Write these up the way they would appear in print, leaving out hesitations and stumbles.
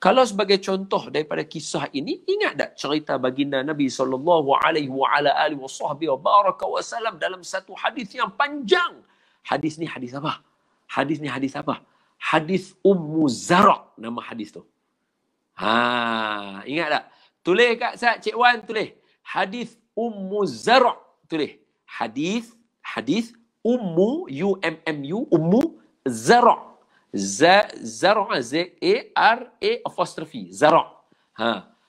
Kalau sebagai contoh daripada kisah ini, ingat tak cerita baginda Nabi SAW dalam satu hadis yang panjang. Hadis ni hadis apa? Hadis ni hadis apa? Hadis Ummu Zara, nama hadis tu. Ingat tak? Tulis kat Cik Wan, tulis. Hadis Ummu Zara, tulis. Hadis Ummu, U-M-M-U, Ummu Zara. Zara, Z-A-R-A apostrophe, Zara.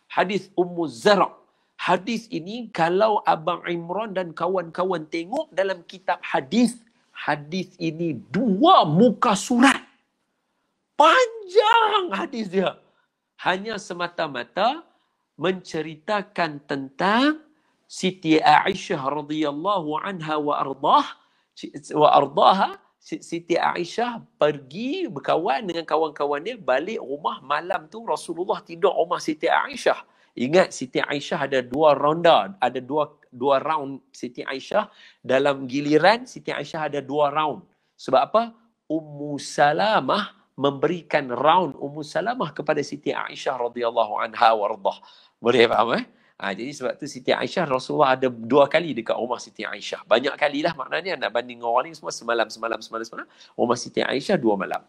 Hadis Ummu Zara. Hadis ini kalau Abang Imran dan kawan-kawan tengok dalam kitab hadis, hadis ini 2 muka surat. Panjang hadis dia. Hanya semata-mata menceritakan tentang Siti Aisyah radhiyallahu anha wa ardaha. Siti Aisyah pergi berkawan dengan kawan-kawannya, balik rumah malam tu Rasulullah tidur rumah Siti Aisyah. Ingat Siti Aisyah ada 2 ronda, ada dua round Siti Aisyah. Dalam giliran Siti Aisyah ada 2 round. Sebab apa? Ummu Salamah memberikan round Ummu Salamah kepada Siti Aisyah radhiyallahu anha warḍah. Boleh faham jadi sebab tu Siti Aisyah, Rasulullah ada 2 kali dekat rumah Siti Aisyah. Banyak kalilah maknanya, nak banding orang ni semua semalam. Rumah Siti Aisyah 2 malam.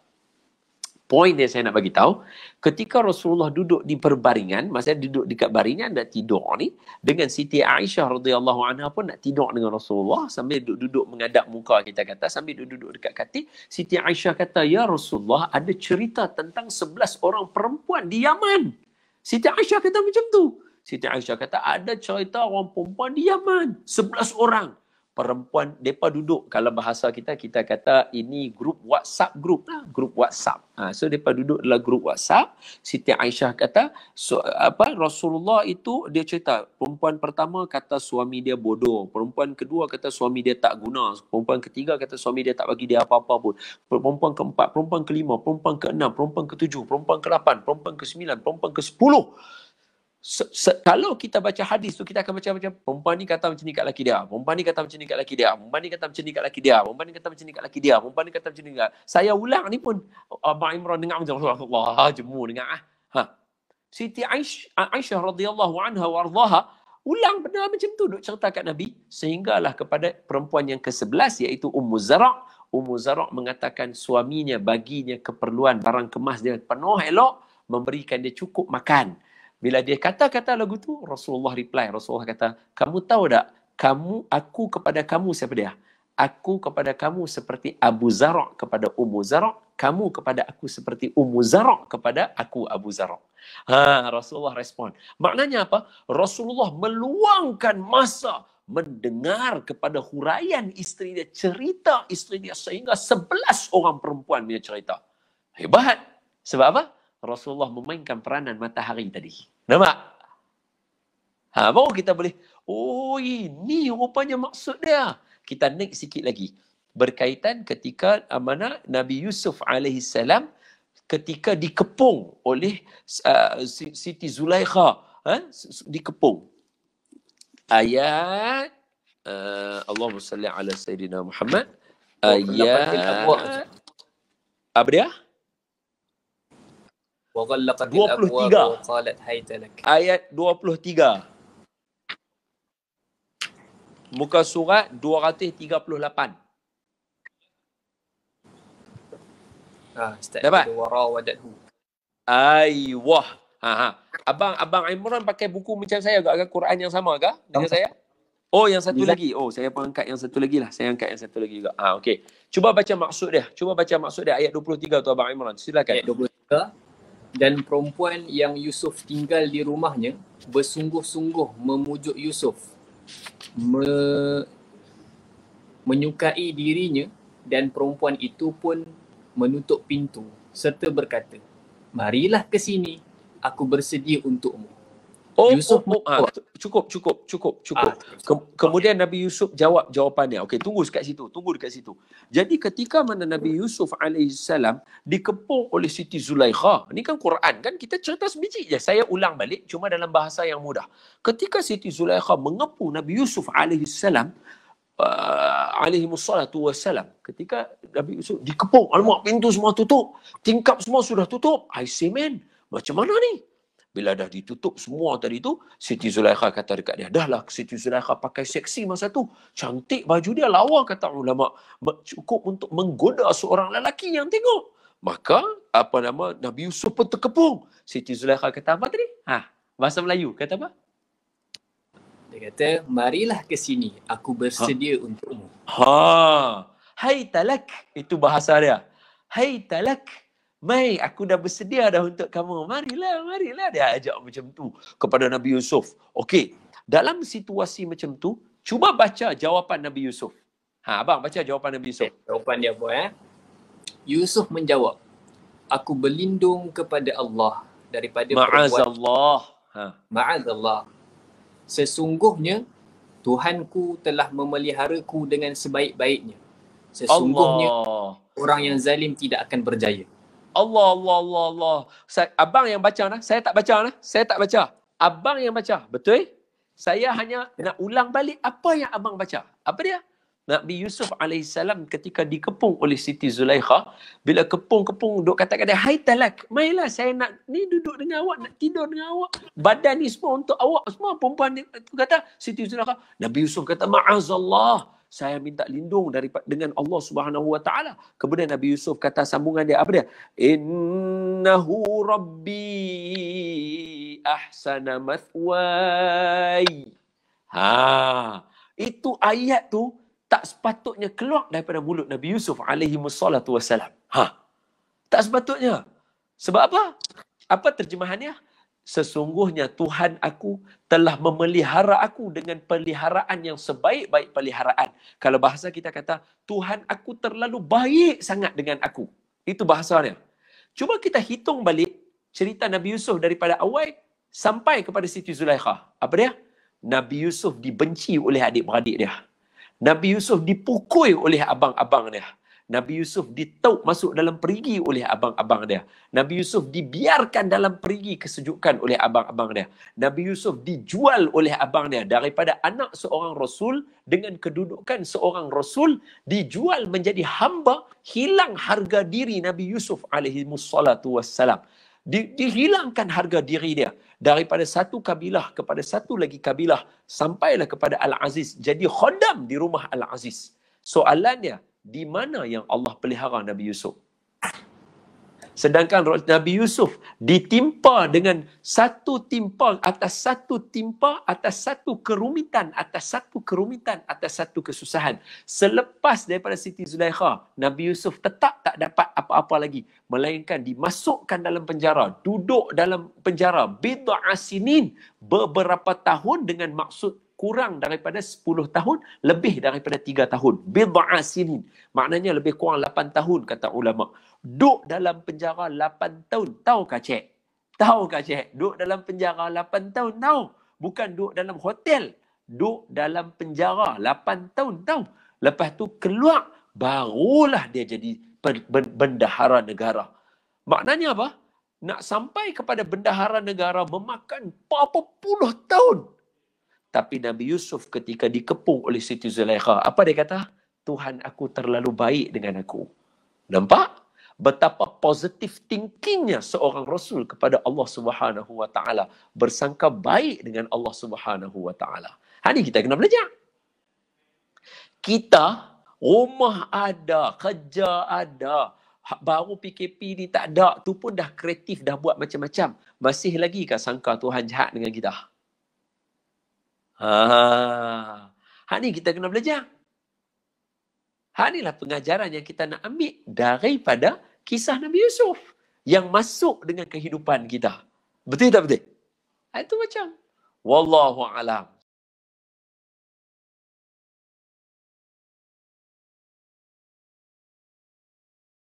Poin yang saya nak bagi tahu, ketika Rasulullah duduk di perbaringan, masa duduk dekat baringan nak tidur ni, dengan Siti Aisyah radhiyallahu anha pun nak tidur dengan Rasulullah sambil duduk menghadap muka, kita kata, sambil duduk dekat katil. Siti Aisyah kata, "Ya Rasulullah, ada cerita tentang 11 orang perempuan di Yaman." Siti Aisyah kata macam tu. Siti Aisyah kata, ada cerita orang perempuan di Yaman. 11 orang. Perempuan, mereka duduk, kalau bahasa kita kata ini grup WhatsApp lah. Grup WhatsApp. So, mereka duduk dalam grup WhatsApp. Siti Aisyah kata, Rasulullah itu, dia cerita, perempuan pertama kata suami dia bodoh. Perempuan kedua kata suami dia tak guna. Perempuan ketiga kata suami dia tak bagi dia apa-apa pun. Perempuan keempat, perempuan kelima, perempuan keenam, perempuan ketujuh, perempuan ke-8, perempuan ke-9, perempuan ke-10. Kalau kita baca hadis tu, kita akan macam perempuan ni kata macam ni kat laki dia, perempuan ni kata macam ni kat laki dia, perempuan ni kata macam ni kat laki dia, perempuan ni kata macam ni kat laki dia, perempuan ni kata macam ni kat. Saya ulang ni pun Abang Imran dengar macam Allah, jemu dengar. Siti Aisyah radhiyallahu anha wa ardhaha ulang benda macam tu, duk cerita kat Nabi, sehinggalah kepada perempuan yang ke-11 iaitu Ummu Zara. Ummu Zara mengatakan suaminya baginya keperluan barang kemas dia penuh elok, memberikan dia cukup makan. Bila dia kata-kata lagu tu, Rasulullah reply. Rasulullah kata, kamu tahu tak? Aku kepada kamu siapa dia? Aku kepada kamu seperti Abu Zara kepada Ummu Zara. Kamu kepada aku seperti Ummu Zara kepada aku Abu Zara. Rasulullah respon. Maknanya apa? Rasulullah meluangkan masa mendengar kepada huraian isteri dia, cerita isteri dia, sehingga 11 orang perempuan dia cerita. Hebat. Sebab apa? Rasulullah memainkan peranan matahari tadi. Nampak? Baru kita boleh, oh ini rupanya maksud dia. Kita naik sikit lagi. Berkaitan ketika mana Nabi Yusuf AS ketika dikepung oleh Siti Zulaikha. Dikepung. Ayat, Allahumma salli ala Sayyidina Muhammad. Ayat, apa dia? 23. Ayat 23. Muka surat 238. Dapat? Aywah. Abang Imran pakai buku macam saya agak Quran yang sama ke dengan saya? Oh, yang satu lagi. Oh, saya pun angkat yang satu lagi lah. Saya angkat yang satu lagi juga. Okey. Cuba baca maksud dia. Ayat 23 tu Abang Imran. Silakan. Ayat 23. Dan perempuan yang Yusuf tinggal di rumahnya bersungguh-sungguh memujuk Yusuf, menyukai dirinya, dan perempuan itu pun menutup pintu serta berkata, marilah ke sini, aku bersedia untukmu. Yusuf cukup. Kemudian Nabi Yusuf jawab jawapannya. Okey, tunggu dekat situ. Jadi ketika mana Nabi Yusuf alaihissalam dikepung oleh Siti Zulaikha, ni kan Quran kan, kita cerita sebiji je. Saya ulang balik cuma dalam bahasa yang mudah. Ketika Siti Zulaikha mengepung Nabi Yusuf alaihissalam, alaihimussalatu wassalam, ketika Nabi Yusuf dikepung, alamak, pintu semua tutup, tingkap semua sudah tutup. I say man, macam mana ni? Bila dah ditutup semua tadi tu, Siti Zulaikha kata dekat dia, dah lah Siti Zulaikha pakai seksi masa tu. Cantik baju dia, lawa kata ulama. Cukup untuk menggoda seorang lelaki yang tengok. Maka, Nabi Yusuf pun terkepung. Siti Zulaikha kata apa tadi? Bahasa Melayu, kata apa? Dia kata, marilah ke sini, aku bersedia untukmu. Hai talak, itu bahasa dia. Hai talak, mai aku dah bersedia dah untuk kamu. Marilah. Dia ajak macam tu kepada Nabi Yusuf. Okey, dalam situasi macam tu, cuba baca jawapan Nabi Yusuf. Abang baca jawapan Nabi Yusuf. Jawapan dia apa? Yusuf menjawab, aku berlindung kepada Allah daripada Ma'azallah. Ma'azallah. Sesungguhnya Tuhanku telah memeliharaku dengan sebaik-baiknya. Sesungguhnya orang yang zalim tidak akan berjaya. Allah. Abang yang baca nah, saya tak baca. Abang yang baca, betul? Saya hanya nak ulang balik apa yang abang baca. Apa dia? Nabi Yusuf AS ketika dikepung oleh Siti Zulaikha, bila kepung-kepung duk kata dia, hai talak, mailah saya nak ni duduk dengan awak, nak tidur dengan awak. Badan ni semua untuk awak semua. Perempuan ni kata, Siti Zulaikha, Nabi Yusuf kata, ma'azallah, saya minta lindung dengan Allah Subhanahu Wa Taala. Kemudian Nabi Yusuf kata sambungan dia, apa dia? Innahu rabbi ahsana mathwai. Itu ayat tu tak sepatutnya keluar daripada mulut Nabi Yusuf alaihi wassalatu wassalam. Tak sepatutnya. Sebab apa? Apa terjemahannya? Sesungguhnya Tuhan aku telah memelihara aku dengan peliharaan yang sebaik-baik peliharaan. Kalau bahasa kita kata, Tuhan aku terlalu baik sangat dengan aku. Itu bahasanya. Cuba kita hitung balik cerita Nabi Yusuf daripada awal sampai kepada Siti Zulaikha. Apa dia? Nabi Yusuf dibenci oleh adik-beradik dia. Nabi Yusuf dipukul oleh abang-abang dia. Nabi Yusuf ditauk masuk dalam perigi oleh abang-abang dia. Nabi Yusuf dibiarkan dalam perigi kesejukan oleh abang-abang dia. Nabi Yusuf dijual oleh abang dia. Daripada anak seorang Rasul dengan kedudukan seorang Rasul, dijual menjadi hamba, hilang harga diri Nabi Yusuf alaihi wassalatu wassalam. Dihilangkan harga diri dia. Daripada satu kabilah kepada satu lagi kabilah, sampailah kepada Al-Aziz, jadi khodam di rumah Al-Aziz. Soalannya, di mana yang Allah pelihara Nabi Yusuf? Sedangkan Nabi Yusuf ditimpa dengan satu timpa atas satu timpa atas satu kerumitan atas satu kerumitan atas satu kesusahan. Selepas daripada Siti Zulaikha, Nabi Yusuf tetap tak dapat apa-apa lagi, melainkan dimasukkan dalam penjara, duduk dalam penjara bid'a sinin, beberapa tahun, dengan maksud kurang daripada 10 tahun, lebih daripada 3 tahun. Bid'a sinin. Maknanya lebih kurang 8 tahun, kata ulama. Duduk dalam penjara 8 tahun. Tahukah cik? Tahukah cik? Duduk dalam penjara 8 tahun, tahu? Bukan duduk dalam hotel. Duduk dalam penjara 8 tahun, tahu? Lepas tu keluar, barulah dia jadi bendahara negara. Maknanya apa? Nak sampai kepada bendahara negara memakan berapa puluh tahun. Tapi Nabi Yusuf ketika dikepung oleh Siti Zulaikha, apa dia kata? Tuhan aku terlalu baik dengan aku. Nampak? Betapa positif thinkingnya seorang Rasul kepada Allah Subhanahu Wa Taala, bersangka baik dengan Allah Subhanahu Wa Taala. Ini kita kena belajar. Kita, rumah ada, kerja ada, baru PKP ni tak ada, tu pun dah kreatif, dah buat macam-macam. Masih lagi kah sangka Tuhan jahat dengan kita? Ni kita kena belajar. Inilah pengajaran yang kita nak ambil daripada kisah Nabi Yusuf yang masuk dengan kehidupan kita. Betul tak betul? Itu macam. Wallahu alam.